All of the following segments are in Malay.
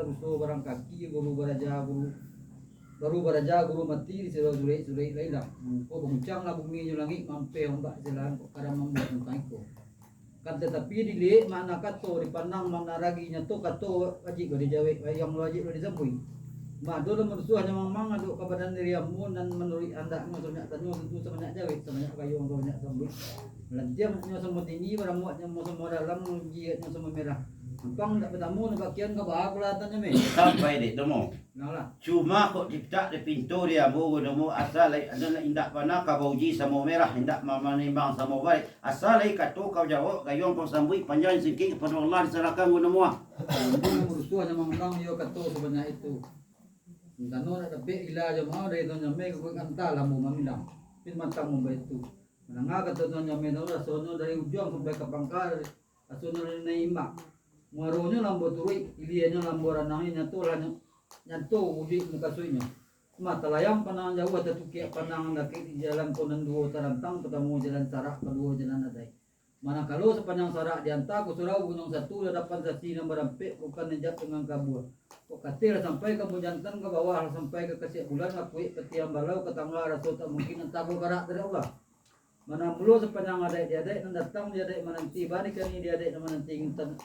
rusuh barang kaki guru baraja guru mati di surai lain lah. Ko bungcang lah bumi nyo langit mampe ombak jalan kok kadang membuat tentang itu. Kan tetapi dili mana kato dipandang mana raginya to kato wajib di jawe yang wajib di sabui. Madu lah mersuah memang aduk kebadan diriamu dan menurut anda maksudnya tanya tentu sebanyak jawe sebanyak kayu yang banyak sabui. Lantiam nyo semua tinggi barang muatnya semua dalam giatnya semua merah. Pang tak bertamu ni bagian ke bawah kelatannya me. Sampai dek temu. Nalah. Cuma kok diptak di pintu dia mu nemu asal ada indak pana ka bauji sama merah indak mamanimbang sama baik asal katu kau jawab gayong kau sambui panjang sikit kepada Allah diserahkan nemu. Berusuh sama orang yo katu sebanyak itu. Tano ada be ila aja mau dari tu nyame ke kanta lah mu mamindang. Pin mantang mu itu. Menangga katu nyame no rasono dari ujung sampai ke pangkal asono ni imak. Ngaruhnya lambo turui, ilianya lambo ranangnya nyatu lah nyatu udi muka suinya. Mata layang panang jauh atau tukia panang laki di jalan konan dua tarantang ketemu jalan sarak kedua jalan adai. Mana kalau sepanjang sarak diantar ke surau gunung satu hadapan sasi nomor rampik bukan nejak dengan kabur. Kok katil sampai ke jantan ke bawah sampai ke kesiak bulan ngakui ketiam balau ke tangga rasul tak mungkin entabul karak dari Allah. Mana mulu sepanjang adai dia adai datang dia adai menanti balik kan dia adai menanti intan.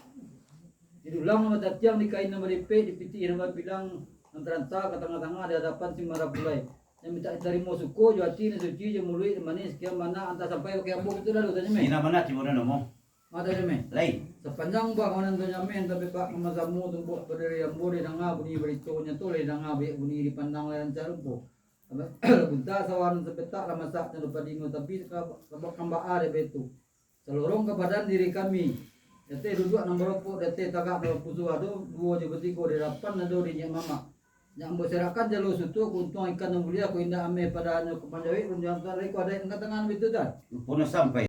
Didulang nama datiang di kain nama DP dipiti nama bilang antaranta ke tengah-tengah di hadapan si marabulai yang minta diterima suku juati ni suci je mului manis sekian mana antar sampai ke kampung itu lalu tanya me. Ina mana timur nemu? Mata je me. Lain. Sepanjang bah kanan tanya me tapi pak mamazamu tumpuk berdiri yang boleh danga bunyi beritonya tu le danga baik bunyi dipandang lain carumpo. Bunta sawan sepetak lah masaknya lupa dino tapi sebab kambak ada betu. Seluruh ke badan diri kami. Dete duduk nombor pok dete tagak do pusu ado dua je betiko di rapan ado di nyak mama. Yang berserakan jalur sutu kuntung ikan yang mulia ku indah ame pada anu kepanjawi runjang tarik ku ada yang tangan itu dah. Puna sampai